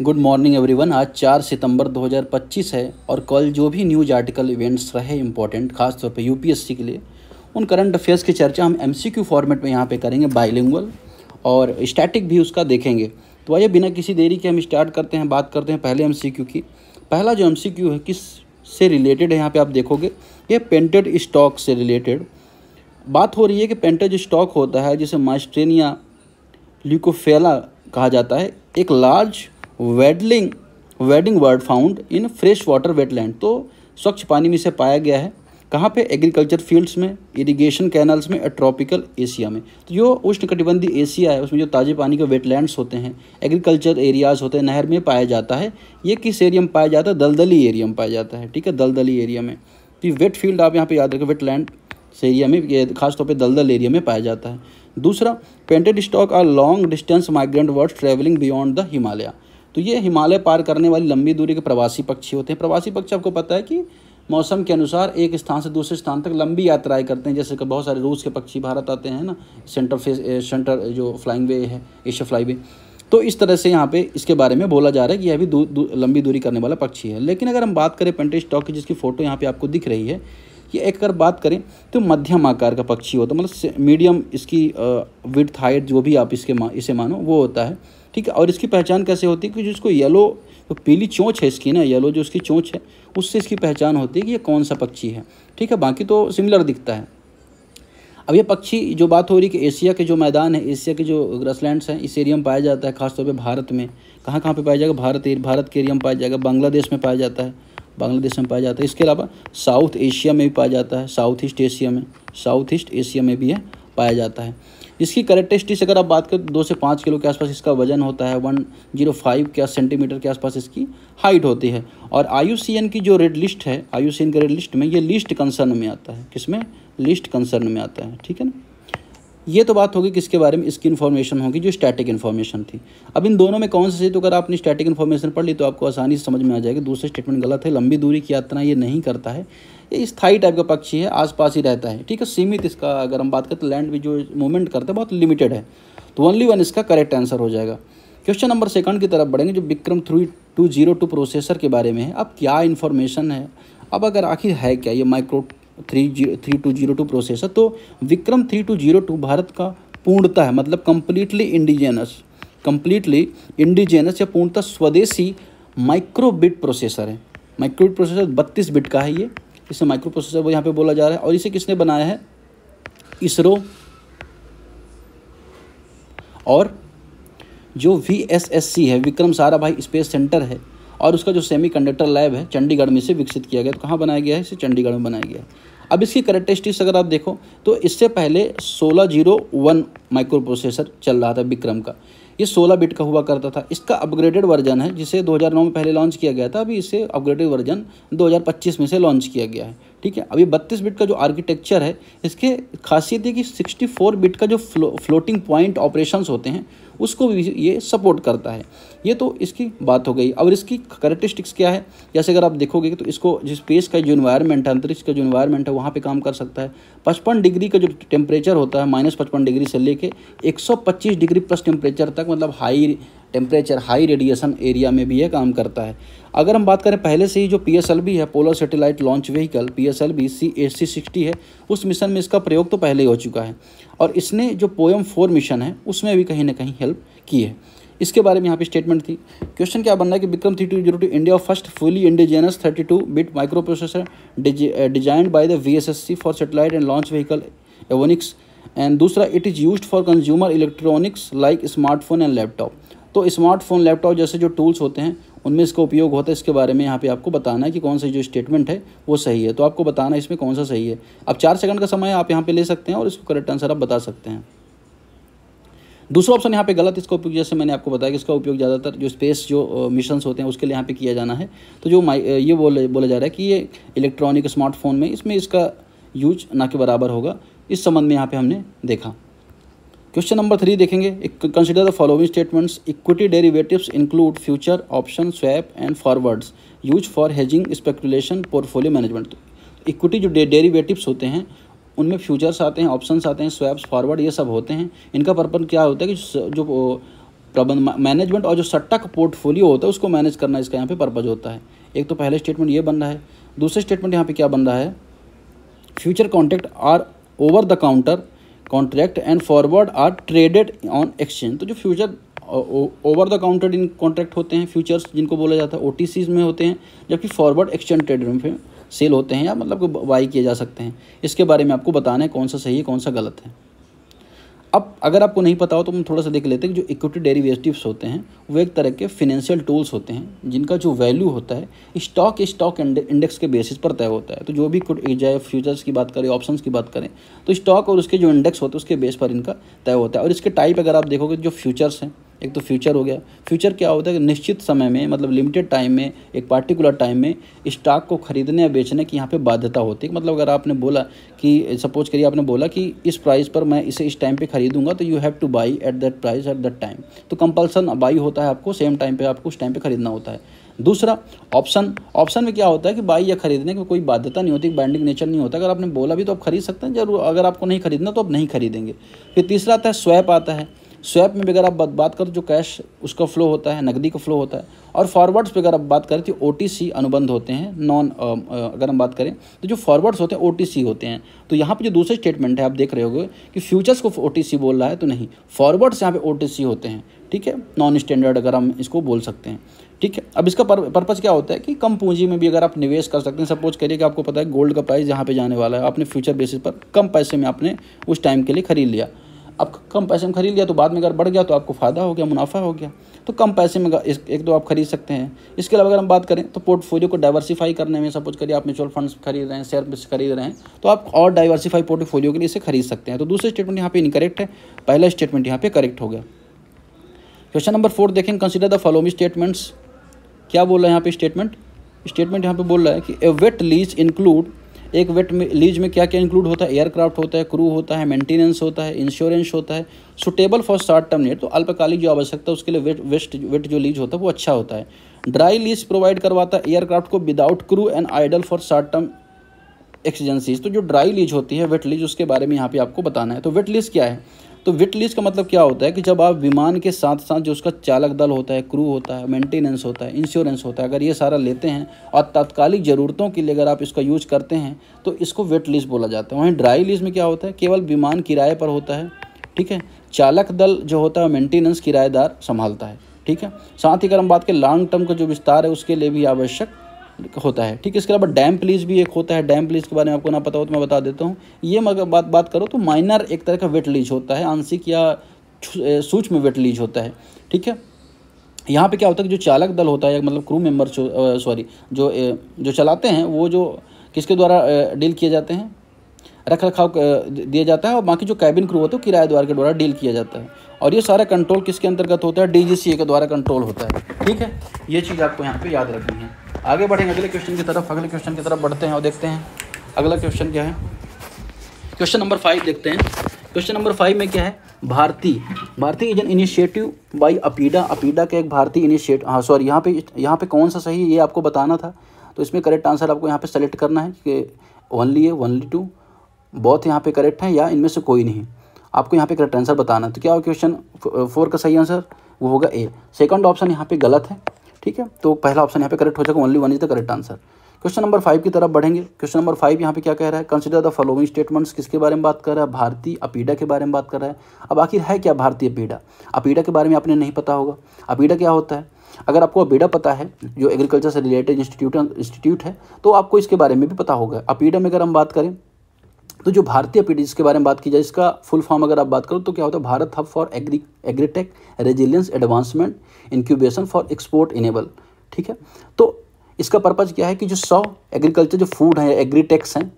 Good morning everyone. आज 4 सितंबर 2025 है और कल जो भी न्यूज़ आर्टिकल इवेंट्स रहे इंपॉर्टेंट खासतौर पे यूपीएससी के लिए, उन करंट अफेयर्स की चर्चा हम एमसीक्यू फॉर्मेट में यहाँ पे करेंगे, बाइलिंगुअल और स्टैटिक भी उसका देखेंगे। तो आइए बिना किसी देरी के हम स्टार्ट करते हैं, बात करते हैं पहले एमसीक्यू की। पहला जो एमसीक्यू है किस से रिलेटेड है, यहाँ पे आप देखोगे ये पेंटेड स्टॉक से रिलेटेड बात हो रही है कि पेंटेज स्टॉक होता है जिसे माइस्ट्रेनिया ल्यूकोफेला कहा जाता है, एक large wedding bird found in fresh water wetland. तो स्वच्छ पानी में इसे पाया गया है, कहाँ पे? एग्रीकल्चर फील्ड्स में, इरिगेशन कैनल्स में, ट्रॉपिकल एशिया में। तो जो उष्णकटिबंधीय एशिया है उसमें जो ताज़े पानी के वेटलैंड्स होते हैं, एग्रीकल्चर एरियाज़ होते हैं, नहर में पाया जाता है। ये किस एरिया में पाया जाता है? दलदली एरिया में पाया जाता है, ठीक है, दलदली एरिया में। तो ये वेट फील्ड आप यहाँ पे याद रखें, वेटलैंड से एरिया में, ये खासतौर पर दलदल एरिया में पाया जाता है। दूसरा, painted stork are long distance migrant birds travelling beyond the Himalaya. तो ये हिमालय पार करने वाली लंबी दूरी के प्रवासी पक्षी होते हैं। प्रवासी पक्षी आपको पता है कि मौसम के अनुसार एक स्थान से दूसरे स्थान तक लंबी यात्राएं करते हैं। जैसे कि बहुत सारे रूस के पक्षी भारत आते हैं ना, सेंटर जो फ्लाइंग वे है, एशिया फ्लाई वे। तो इस तरह से यहाँ पे इसके बारे में बोला जा रहा है कि यह भी लंबी दूरी करने वाला पक्षी है। लेकिन अगर हम बात करें पेंटेड स्टॉक की, जिसकी फ़ोटो यहाँ पे आपको दिख रही है, ये एक अगर बात करें तो मध्यम आकार का पक्षी होता है, मतलब मीडियम इसकी विड्थ हाइट जो भी आप इसे मानो वो होता है, ठीक है। और इसकी पहचान कैसे होती है कि जिसको येलो, जो पीली चोंच है इसकी ना, येलो जो उसकी चोंच है, उससे इसकी पहचान होती है कि ये कौन सा पक्षी है, ठीक है। बाकी तो सिमिलर दिखता है। अब ये पक्षी जो बात हो रही है कि एशिया के जो मैदान है, एशिया के जो ग्रासलैंड्स हैं, इस एरिया में पाया जाता है, खासतौर पे भारत में। कहाँ कहाँ पे पाया जाएगा? भारत के एरिया में पाया जाएगा, बांग्लादेश में पाया जाता है, इसके अलावा साउथ एशिया में भी पाया जाता है, साउथ ईस्ट एशिया में भी है पाया जाता है। इसकी कैरेक्टरिस्टिक्स अगर आप बात करें, 2 से 5 किलो के आसपास इसका वजन होता है, 105 सेंटीमीटर के आसपास इसकी हाइट होती है। और IUCN की जो रेड लिस्ट है, IUCN के रेड लिस्ट में ये लीस्ट कंसर्न में आता है। किसमें? लीस्ट कंसर्न में आता है, ठीक है ना। ये तो बात होगी किसके बारे में? इसकी इन्फॉर्मेशन होगी जो स्टैटिक इन्फॉर्मेशन थी। अब इन दोनों में कौन से? तो अगर आपने स्टैटिक इन्फॉर्मेशन पढ़ ली तो आपको आसानी से समझ में आ जाएगा। दूसरा स्टेटमेंट गलत है, लंबी दूरी की यात्रा ये नहीं करता है, ये स्थायी टाइप का पक्षी है, आसपास ही रहता है, ठीक है, सीमित। इसका अगर हम बात करें तो लैंड भी जो मूवमेंट करता है बहुत लिमिटेड है। तो ओनली वन इसका करेक्ट आंसर हो जाएगा। क्वेश्चन नंबर 2 की तरफ बढ़ेंगे, जो विक्रम 3202 प्रोसेसर के बारे में है। अब क्या इन्फॉर्मेशन है, अब अगर आखिर है क्या ये माइक्रो 3202 प्रोसेसर? तो विक्रम 3202 भारत का पूर्णतः है, मतलब कंप्लीटली इंडिजिनस या पूर्णतः स्वदेशी माइक्रोबिट प्रोसेसर है। माइक्रोबिट प्रोसेसर 32 बिट का है ये, इसे माइक्रो प्रोसेसर वो यहाँ पे बोला जा रहा है। और इसे किसने बनाया है? इसरो और जो VSSC है, विक्रम साराभाई स्पेस सेंटर है, और उसका जो सेमीकंडक्टर लैब है चंडीगढ़ में से विकसित किया गया। तो कहाँ बनाया गया है? इसे चंडीगढ़ में बनाया गया है। अब इसकी कैरेक्टरिस्टिक्स अगर आप देखो तो इससे पहले 1601 माइक्रो प्रोसेसर चल रहा था विक्रम का, ये 16 बिट का हुआ करता था। इसका अपग्रेडेड वर्जन है जिसे 2009 में पहले लॉन्च किया गया था, अभी इसे अपग्रेडेड वर्जन 2025 में से लॉन्च किया गया है, ठीक है। अभी 32 बिट का जो आर्किटेक्चर है, इसके खासियत है कि 64 बिट का जो फ्लोटिंग पॉइंट ऑपरेशंस होते हैं उसको भी ये सपोर्ट करता है। ये तो इसकी बात हो गई। अब इसकी कैरेक्टरिस्टिक्स क्या है? जैसे अगर आप देखोगे तो इसको जो स्पेस का जो इन्वायरमेंट है, अंतरिक्ष का जो इन्वायरमेंट है, वहाँ पे काम कर सकता है। 55 डिग्री का जो टेम्परेचर होता है, -55 डिग्री से लेके 125 डिग्री प्लस टेम्परेचर तक, मतलब high temperature, high radiation area में भी यह काम करता है। अगर हम बात करें पहले से ही जो PSLV है, polar satellite launch vehicle PSLV CAC-60 है, उस मिशन में इसका प्रयोग तो पहले ही हो चुका है। और इसने जो पोएम 4 मिशन है उसमें भी कहीं ना कहीं हेल्प की है। इसके बारे में यहाँ पे स्टेटमेंट थी। क्वेश्चन क्या बन रहा है कि Vikram 3202 India first fully indigenous 32 bit microprocessor designed by the VSSC for satellite and launch vehicle avionics. And दूसरा, it is used for consumer electronics like smartphone and laptop. तो स्मार्टफोन, लैपटॉप जैसे जो tools होते हैं उनमें इसका उपयोग होता है। इसके बारे में यहाँ पे आपको बताना है कि कौन सा जो स्टेटमेंट है वो सही है। तो आपको बताना है इसमें कौन सा सही है। अब 4 सेकंड का समय आप यहाँ पे ले सकते हैं और इसको करेक्ट आंसर आप बता सकते हैं। दूसरा ऑप्शन यहाँ पे गलत, इसका उपयोग जैसे मैंने आपको बताया कि इसका उपयोग ज़्यादातर जो स्पेस जो मिशंस होते हैं उसके लिए यहाँ पे किया जाना है। तो जो ये बोला जा रहा है कि ये इलेक्ट्रॉनिक स्मार्टफोन में इसमें इसका यूज ना के बराबर होगा, इस संबंध में यहाँ पे हमने देखा। क्वेश्चन नंबर 3 देखेंगे, consider the following statements. Equity derivatives include future option swap and forwards use for hedging speculation portfolio management. Equity जो डेरिवेटिव्स होते हैं उनमें फ्यूचर्स आते हैं, ऑप्शंस आते हैं, स्वैप्स, फॉरवर्ड, ये सब होते हैं। इनका पर्पस क्या होता है कि जो प्रबंध मैनेजमेंट और जो सट्टा का पोर्टफोलियो होता है उसको मैनेज करना इसका यहाँ पे पर्पज होता है। एक तो पहले स्टेटमेंट ये बन रहा है। दूसरे स्टेटमेंट यहाँ पे क्या बन रहा है, future contract are over the counter contract and forward are traded on exchange. तो जो future over the counter in contract होते हैं, फ्यूचर्स जिनको बोला जाता है OTCs में होते हैं, जबकि फॉरवर्ड एक्सचेंज ट्रेड में सेल होते हैं या मतलब बाई किए जा सकते हैं। इसके बारे में आपको बताना है कौन सा सही है कौन सा गलत है। अब अगर आपको नहीं पता हो तो हम थोड़ा सा देख लेते हैं कि जो इक्विटी डेरिवेटिव्स होते हैं वो एक तरह के फिनेंशियल टूल्स होते हैं जिनका जो वैल्यू होता है स्टॉक इंडेक्स के बेसिस पर तय होता है। तो जो भी चाहे फ्यूचर्स की बात करें, ऑप्शंस की बात करें, तो स्टॉक और उसके जो इंडेक्स होते हैं उसके बेस पर इनका तय होता है। और इसके टाइप अगर आप देखोगे जो फ्यूचर्स हैं, एक तो फ्यूचर हो गया। फ्यूचर क्या होता है कि निश्चित समय में मतलब लिमिटेड टाइम में, एक पार्टिकुलर टाइम में स्टॉक को खरीदने या बेचने की यहाँ पे बाध्यता होती है। मतलब अगर आपने बोला कि सपोज करिए आपने बोला कि इस प्राइस पर मैं इसे इस टाइम पे खरीदूंगा, तो you have two by at that price at that time. तो कंपल्सन बाई होता है, आपको सेम टाइम पे आपको उस टाइम पे खरीदना होता है। दूसरा ऑप्शन में क्या होता है कि बाई या खरीदने की कोई बाध्यता नहीं होती, बाइंडिंग नेचर नहीं होता। अगर आपने बोला भी तो आप खरीद सकते हैं जरूर, अगर आपको नहीं खरीदना तो आप नहीं खरीदेंगे। फिर तीसरा आता है स्वैप आता है। स्वैप में भी अगर आप बात करें जो कैश उसका फ्लो होता है, नकदी का फ्लो होता है। और फॉरवर्ड्स पे अगर आप बात करें तो OTC अनुबंध होते हैं। अगर हम बात करें तो जो फॉरवर्ड्स होते हैं OTC होते हैं। तो यहाँ पे जो दूसरे स्टेटमेंट है आप देख रहे होगे कि फ्यूचर्स को OTC बोल रहा है, तो नहीं, फॉरवर्ड्स यहाँ पे OTC होते हैं। ठीक है, नॉन स्टैंडर्ड अगर हम इसको बोल सकते हैं। ठीक है, अब इसका पर्पज़ क्या होता है कि कम पूंजी में भी अगर आप निवेश कर सकते हैं। सपोज करिए कि आपको पता है गोल्ड का प्राइस यहाँ पे जाने वाला है, आपने फ्यूचर बेसिस पर कम पैसे में आपने उस टाइम के लिए खरीद लिया। अब कम पैसे में खरीद लिया तो बाद में अगर बढ़ गया तो आपको फ़ायदा हो गया, मुनाफा हो गया। तो कम पैसे में एक तो आप खरीद सकते हैं। इसके अलावा अगर हम बात करें तो पोर्टफोलियो को डाइवर्सिफाई करने में, सपोज करिए आप म्यूचुअल फंड्स खरीद रहे हैं, शेयर में खरीद रहे हैं, तो आप और डाइवर्सिफाई पोर्टफोलियो के लिए इसे खरीद सकते हैं। तो दूसरे स्टेटमेंट यहाँ पे इनकरेक्ट है, पहला स्टेटमेंट यहाँ पे करेक्ट हो गया। क्वेश्चन नंबर 4 देखें, कंसिडर द फॉलोइंग स्टेटमेंट्स। क्या बोल रहा है यहाँ पे स्टेटमेंट यहाँ पे बोल रहा है कि ए वेट लीज इंक्लूड, एक वेट में लीज में क्या क्या इंक्लूड होता है, एयरक्राफ्ट होता है, क्रू होता है, मेंटेनेंस होता है, इंश्योरेंस होता है, suitable for short term need, तो अल्पकालिक जो आवश्यकता है उसके लिए वेट जो लीज होता है वो अच्छा होता है। ड्राई लीज प्रोवाइड करवाता है एयरक्राफ्ट को without crew and idle for short term exigencies. तो जो ड्राई लीज होती है, वेट लीज, उसके बारे में यहाँ पे आपको बताना है। तो वेट लीज क्या है, तो वेट लीज का मतलब क्या होता है कि जब आप विमान के साथ साथ जो उसका चालक दल होता है, क्रू होता है, मेंटेनेंस होता है, इंश्योरेंस होता है, अगर ये सारा लेते हैं और तात्कालिक ज़रूरतों के लिए अगर आप इसका यूज करते हैं तो इसको वेट लीज बोला जाता है। वहीं ड्राई लीज में क्या होता है, केवल विमान किराए पर होता है। ठीक है, चालक दल जो होता है मेंटेनेंस किराएदार संभालता है। ठीक है, साथ ही अगर हम बात करें लॉन्ग टर्म का जो विस्तार है उसके लिए भी आवश्यक होता है। ठीक है, इसके अलावा डैम्प लीज भी एक होता है। डैम्प लीज के बारे में आपको ना पता हो तो मैं बता देता हूँ। ये अगर बात करो तो माइनर एक तरह का वेट लीज होता है, आंशिक या सूक्ष्म वेट लीज होता है। ठीक है, यहाँ पे क्या होता है कि जो चालक दल होता है मतलब क्रू मेंबर जो चलाते हैं वो जो किसके द्वारा डील किए जाते हैं, रख रखाव दिया जाता है, और बाकी जो कैबिन क्रू होता है किराएदार के द्वारा डील किया जाता है। और ये सारा कंट्रोल किसके अंतर्गत होता है, DGCA के द्वारा कंट्रोल होता है। ठीक है, ये चीज़ आपको यहाँ पे याद रखनी है। आगे बढ़ेंगे अगले क्वेश्चन की तरफ बढ़ते हैं और देखते हैं अगला क्वेश्चन क्या है। क्वेश्चन नंबर 5 देखते हैं। क्वेश्चन नंबर 5 में क्या है, भारतीय is an initiative by APEDA का एक भारतीय इनिशिएटिव। यहाँ पे कौन सा सही है ये आपको बताना था। तो इसमें करेक्ट आंसर आपको यहाँ पे सेलेक्ट करना है कि ओनली है, ओनली टू, बहुत यहाँ पे करेक्ट है या इनमें से कोई नहीं, आपको यहाँ पे करेक्ट आंसर बताना है। तो क्या हो क्वेश्चन 4 का सही आंसर वो होगा ए। सेकंड ऑप्शन यहाँ पे गलत है। ठीक है, तो पहला ऑप्शन यहाँ पे करेक्ट हो जाएगा, only 1 is the correct answer. Question number 5 की तरफ बढ़ेंगे। क्वेश्चन नंबर 5 यहाँ पे क्या कह रहा है, कंसिडर द फॉलोइंग स्टेटमेंट्स, किसके बारे में बात कर रहा है, भारतीय अपीडा के बारे में बात कर रहा है। अब आखिर है क्या भारतीय अपीडा के बारे में आपने नहीं पता होगा। अपीडा क्या होता है, अगर आपको अपीडा पता है जो एग्रीकल्चर से रिलेटेड इंस्टीट्यूट है तो आपको इसके बारे में भी पता होगा। अपीडा में अगर हम बात करें तो जो भारतीय अपीडा जिसके बारे में बात की जाए, इसका फुल फॉर्म अगर आप बात करो तो क्या होता है, Bharat hub for agritech resilience advancement incubation for export enable. ठीक है, तो इसका पर्पज़ क्या है कि जो 100 एग्रीकल्चर जो फूड है, एग्रीटेक्स हैं,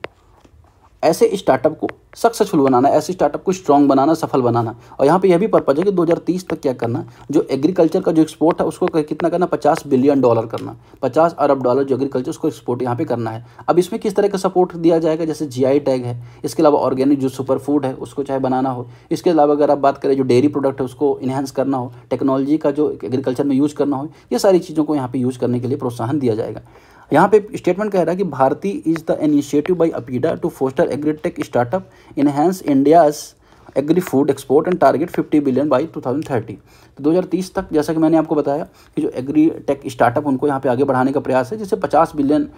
ऐसे स्टार्टअप को सक्सेसफुल बनाना, ऐसे स्टार्टअप को स्ट्रॉन्ग बनाना, सफल बनाना। और यहाँ पे यह भी पर्पज़ है कि 2030 तक क्या करना, जो एग्रीकल्चर का जो एक्सपोर्ट है उसको कितना करना, $50 बिलियन करना, $50 अरब जो एग्रीकल्चर उसको एक्सपोर्ट यहाँ पे करना है। अब इसमें किस तरह का सपोर्ट दिया जाएगा, जैसे GI टैग है, इसके अलावा ऑर्गेनिक जो सुपर फूड है उसको चाहे बनाना हो, इसके अलावा अगर आप बात करें जो डेयरी प्रोडक्ट है उसको इन्हेंस करना हो, टेक्नोलॉजी का जो एग्रीकल्चर में यूज़ करना हो, ये सारी चीज़ों को यहाँ पे यूज़ करने के लिए प्रोत्साहन दिया जाएगा। यहाँ पे स्टेटमेंट कह रहा है कि Bharati is the initiative by APEDA to foster agritech startup, enhance India's agri food export and target 50 billion by 2030। तो 2030 तक जैसा कि मैंने आपको बताया कि जो एग्री टेक स्टार्टअप उनको यहाँ पे आगे बढ़ाने का प्रयास है, जिससे $50 बिलियन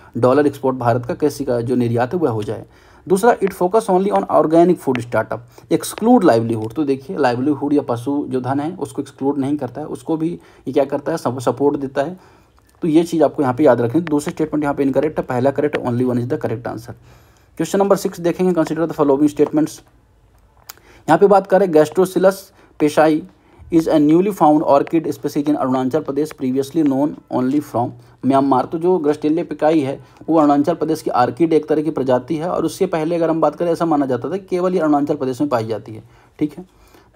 एक्सपोर्ट भारत का कृषि का जो निर्यात है वह हो जाए। दूसरा, it focus only on organic food startup, exclude livelihood. तो देखिए लाइवलीहुड या पशु जो धन है उसको एक्सक्लूड नहीं करता है, उसको भी ये क्या करता है, सपोर्ट देता है। तो ये चीज़ आपको यहाँ पे याद रखनी है। दूसरे स्टेटमेंट यहाँ पे इनकरेक्ट है, पहला correct, only one is the correct answer. Question number 6 देखेंगे, कंसिडर द फॉलोइंग स्टेटमेंट्स। यहाँ पे बात करें Gastrochilus pechei is a newly found orchid species in Arunachal Pradesh previously known only from Myanmar. तो जो ग्रस्टेलिया पिकाई है वो अरुणाचल प्रदेश की आर्किड एक तरह की प्रजाति है, और उससे पहले अगर हम बात करें ऐसा माना जाता था केवल ये अरुणाचल प्रदेश में पाई जाती है। ठीक है।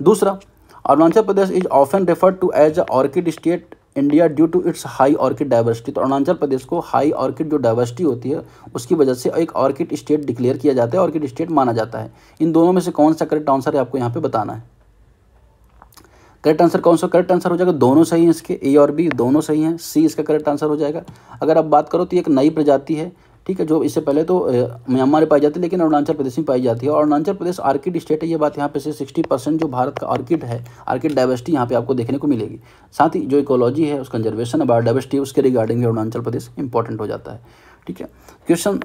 दूसरा, Arunachal Pradesh is often referred to as a orchid state India due to its high orchid diversity. तो अरुणाचल प्रदेश को हाई ऑर्किड जो डाइवर्सिटी होती है उसकी वजह से एक ऑर्किड स्टेट डिक्लेयर किया जाता है, ऑर्किड स्टेट माना जाता है। इन दोनों में से कौन सा करेक्ट आंसर है आपको यहाँ पे बताना है। करेक्ट आंसर कौन सा? करेक्ट आंसर हो जाएगा दोनों सही हैं, इसके ए और बी दोनों सही हैं, सी इसका करेक्ट आंसर हो जाएगा। अगर आप बात करो तो ये एक नई प्रजाति है, ठीक है, जो इससे पहले तो म्यांमार में पाई जाती है लेकिन अरुणाचल प्रदेश में पाई जाती है। और अरुणाचल प्रदेश आर्किड स्टेट है, ये बात यहाँ पे से 60% जो भारत का आर्किड है, आर्किड डाइवर्सिटी यहाँ पे आपको देखने को मिलेगी। साथ ही जो इकोलॉजी है, उस कंजर्वेशन है, बायोडाइवर्सिटी, उसके रिगार्डिंग अरुणाचल प्रदेश इंपॉर्टेंट हो जाता है। ठीक है। क्वेश्चन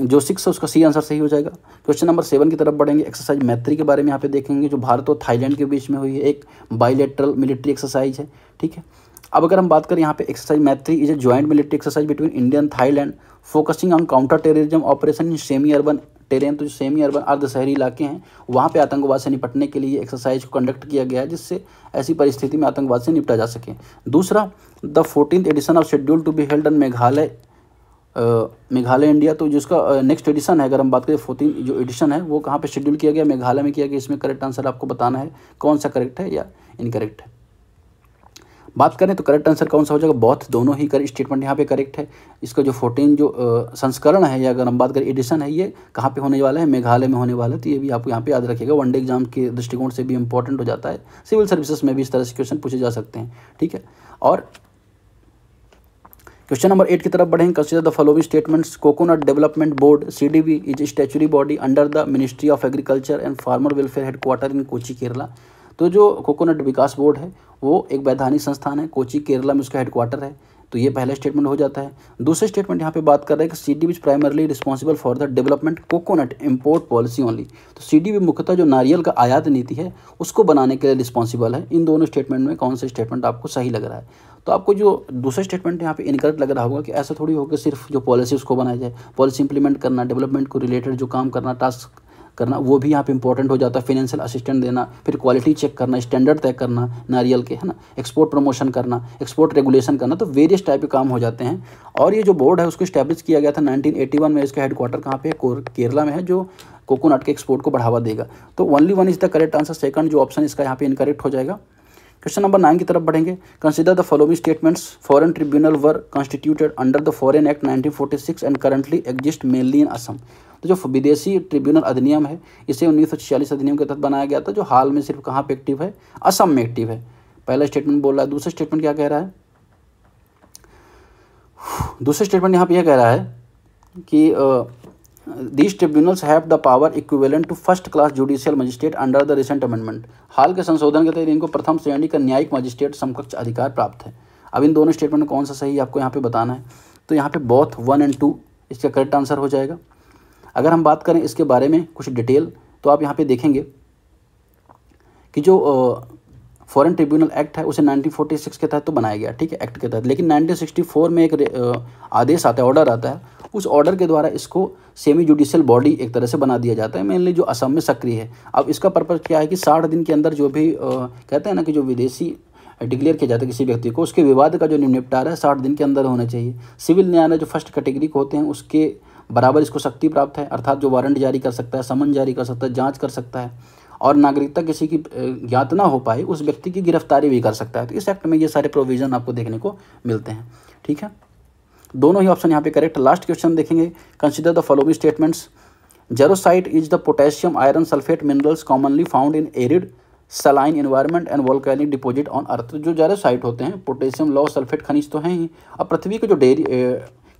जो 6 है उसका सी आंसर सही हो जाएगा। क्वेश्चन नंबर 7 की तरफ बढ़ेंगे। एक्सरसाइज मैत्री के बारे में यहाँ पे देखेंगे, जो भारत और थाईलैंड के बीच में हुई है, एक बायलैटरल मिलिट्री एक्सरसाइज है। ठीक है। अब अगर हम बात करें यहाँ पे एक्सरसाइज मैत्री is a joint military exercise between India and Thailand focusing on counter terrorism operation in semi urban terrain. तो जो सेमी अर्बन अर्धशहरी इलाके हैं वहाँ पे आतंकवाद से निपटने के लिए एक्सरसाइज को कंडक्ट किया गया है, जिससे ऐसी परिस्थिति में आतंकवाद से निपटा जा सके। दूसरा, the 14th edition of schedule to be held in Meghalaya India. तो जिसका नेक्स्ट एडिशन है, अगर हम बात करें 14 जो एडिशन है वो कहाँ पे शेड्यूल किया गया, मेघालय में किया गया। इसमें करेक्ट आंसर आपको बताना है कौन सा करेक्ट है या इनकरेक्ट है। बात करें तो करेक्ट आंसर कौन सा हो जाएगा, बोथ दोनों ही करेक्ट स्टेटमेंट यहाँ पे करेक्ट है। इसका जो 14 जो संस्करण है या अगर हम बात करें एडिशन है, ये कहाँ पे होने वाला है, मेघालय में होने वाला है। तो ये भी आपको यहाँ पे याद रखिएगा, वनडे एग्जाम के दृष्टिकोण से भी इंपॉर्टेंट हो जाता है। सिविल सर्विसेज में भी इस तरह से क्वेश्चन पूछे जा सकते हैं। ठीक है। और क्वेश्चन नंबर 8 की तरफ बढ़ेंगे। Consider the following statements. Coconut development board CDB is statutory body under the ministry of agriculture and farmer welfare headquarter in Kochi Kerala. तो जो कोकोनट विकास बोर्ड है वो एक वैधानिक संस्थान है, कोची केरला में उसका हेडक्वार्टर है। तो ये पहला स्टेटमेंट हो जाता है। दूसरे स्टेटमेंट यहाँ पे बात कर रहे हैं कि CDB is primarily responsible for the development coconut import policy only. तो CDB मुख्यतः जो नारियल का आयात नीति है उसको बनाने के लिए रिस्पॉन्सिबल है। इन दोनों स्टेटमेंट में कौन सा स्टेटमेंट आपको सही लग रहा है? तो आपको जो दूसरा स्टेटमेंट यहाँ पे इनकरेक्ट लग रहा होगा कि ऐसा थोड़ी होगा सिर्फ जो पॉलिसी उसको बनाया जाए, पॉलिसी इंप्लीमेंट करना, डेवलपमेंट को रिलेटेड जो काम करना, टास्क करना, वो भी यहाँ पे इंपॉर्टेंट हो जाता है। फाइनेंशियल असिस्टेंस देना, फिर क्वालिटी चेक करना, स्टैंडर्ड तय करना नारियल के, है ना, एक्सपोर्ट प्रमोशन करना, एक्सपोर्ट रेगुलेशन करना, तो वेरियस टाइप के काम हो जाते हैं। और ये जो बोर्ड है उसको इस्टेब्लिश किया गया था 1981 में। इसका हेडक्वार्टर कहाँ पे है? केरला में है, जो कोकोनट के एक्सपोर्ट को बढ़ावा देगा। तो only one is the correct answer. Second जो ऑप्शन इसका यहाँ पे इनकरेक्ट हो जाएगा। क्वेश्चन नंबर 9 की तरफ बढ़ेंगे। Consider the following statements. Foreign tribunal were constituted under the foreign act 1946 and currently exist mainly इन असम। तो जो विदेशी ट्रिब्यूनल अधिनियम है इसे 1946 अधिनियम के तहत बनाया गया था, जो हाल में सिर्फ कहाँ पे एक्टिव है? असम में एक्टिव है। पहला स्टेटमेंट बोल रहा है। दूसरा स्टेटमेंट क्या कह रहा है? दूसरा स्टेटमेंट यहाँ पे यह कह रहा है कि These tribunals have the power equivalent to first class judicial magistrate under the recent amendment। हाल के संशोधन के तहत इनको प्रथम श्रेणी का न्यायिक मजिस्ट्रेट समकक्ष अधिकार प्राप्त है। अब इन दोनों स्टेटमेंट में कौन सा सही आपको यहाँ पे बताना है। तो यहाँ पे बोथ 1 और 2 इसका करेक्ट आंसर हो जाएगा। अगर हम बात करें इसके बारे में कुछ डिटेल, तो आप यहाँ पे देखेंगे कि जो फॉरेन ट्रिब्यूनल एक्ट है उसे 1946 के तहत तो बनाया गया, ठीक है, एक्ट के तहत। लेकिन 1964 में एक आदेश आता है, ऑर्डर आता है। उस ऑर्डर के द्वारा इसको सेमी जुडिशियल बॉडी एक तरह से बना दिया जाता है, मेनली जो असम में सक्रिय है। अब इसका पर्पज़ क्या है कि 60 दिन के अंदर जो भी कहते हैं ना कि जो विदेशी डिक्लेयर किया जाता है किसी व्यक्ति को, उसके विवाद का जो निपटारा है 60 दिन के अंदर होना चाहिए। सिविल न्यायालय जो फर्स्ट कैटेगरी को होते हैं उसके बराबर इसको शक्ति प्राप्त है, अर्थात जो वारंट जारी कर सकता है, समन जारी कर सकता है, जाँच कर सकता है, और नागरिकता किसी की ज्ञात ना हो पाए उस व्यक्ति की गिरफ्तारी भी कर सकता है। तो इस एक्ट में ये सारे प्रोविजन आपको देखने को मिलते हैं। ठीक है, दोनों ही ऑप्शन यहाँ पे करेक्ट। लास्ट क्वेश्चन देखेंगे। Consider the following statements. Jarosite is the potassium iron sulphate minerals commonly found in arid saline environment and volcanic deposit on earth. जो जेरोसाइट होते हैं, पोटेशियम लौह सल्फेट खनिज तो हैं ही। अब पृथ्वी के जो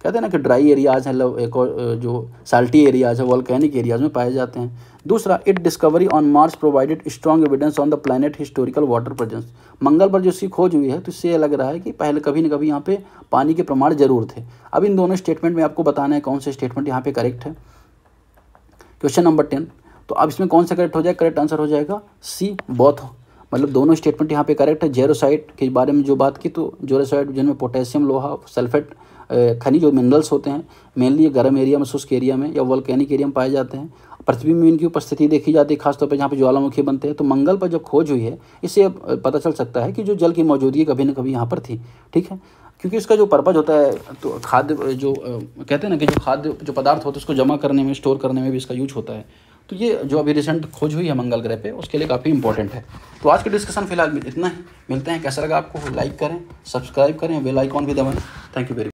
कहते हैं ना कि ड्राई एरियाज़ हैं, एक और जो साल्टी एरियाज़ है वॉल्केनिक एरियाज़ में पाए जाते हैं। दूसरा, it discovery on Mars provided strong evidence on the planet historical water presence. मंगल पर जो इसकी खोज हुई है तो इससे लग रहा है कि पहले कभी न कभी यहाँ पे पानी के प्रमाण जरूर थे। अब इन दोनों स्टेटमेंट में आपको बताना है कौन से स्टेटमेंट यहाँ पे करेक्ट है। क्वेश्चन नंबर 10, तो अब इसमें कौन सा करेक्ट हो जाएगा? करेक्ट आंसर हो जाएगा सी, बोथ। मतलब दोनों स्टेटमेंट यहाँ पे करेक्ट है। जेरोसाइट के बारे में जो बात की, तो जेरोसाइट जिनमें पोटेशियम, लोहा, सल्फेट खनिज जो मिनरल्स होते हैं, मेनली गर्म एरिया में, शुष्क एरिया में या वोल्केनिक एरिया में पाए जाते हैं। पृथ्वी में इनकी उपस्थिति देखी जाती है, खासतौर पर जहाँ पे ज्वालामुखी बनते हैं। तो मंगल पर जब खोज हुई है, इससे पता चल सकता है कि जो जल की मौजूदगी कभी न कभी यहाँ पर थी। ठीक है, क्योंकि इसका जो पर्पज होता है, तो खाद्य जो कहते हैं ना कि जो खाद्य जो पदार्थ होते हैं उसको जमा करने में, स्टोर करने में भी इसका यूज होता है। तो ये जो अभी रिसेंट खोज हुई है मंगल ग्रह पे, उसके लिए काफ़ी इंपॉर्टेंट है। तो आज की डिस्कशन फिलहाल इतना ही। मिलते हैं, कैसा लगा आपको? लाइक करें, सब्सक्राइब करें, बेल आइकॉन भी दबाएं। Thank you very much.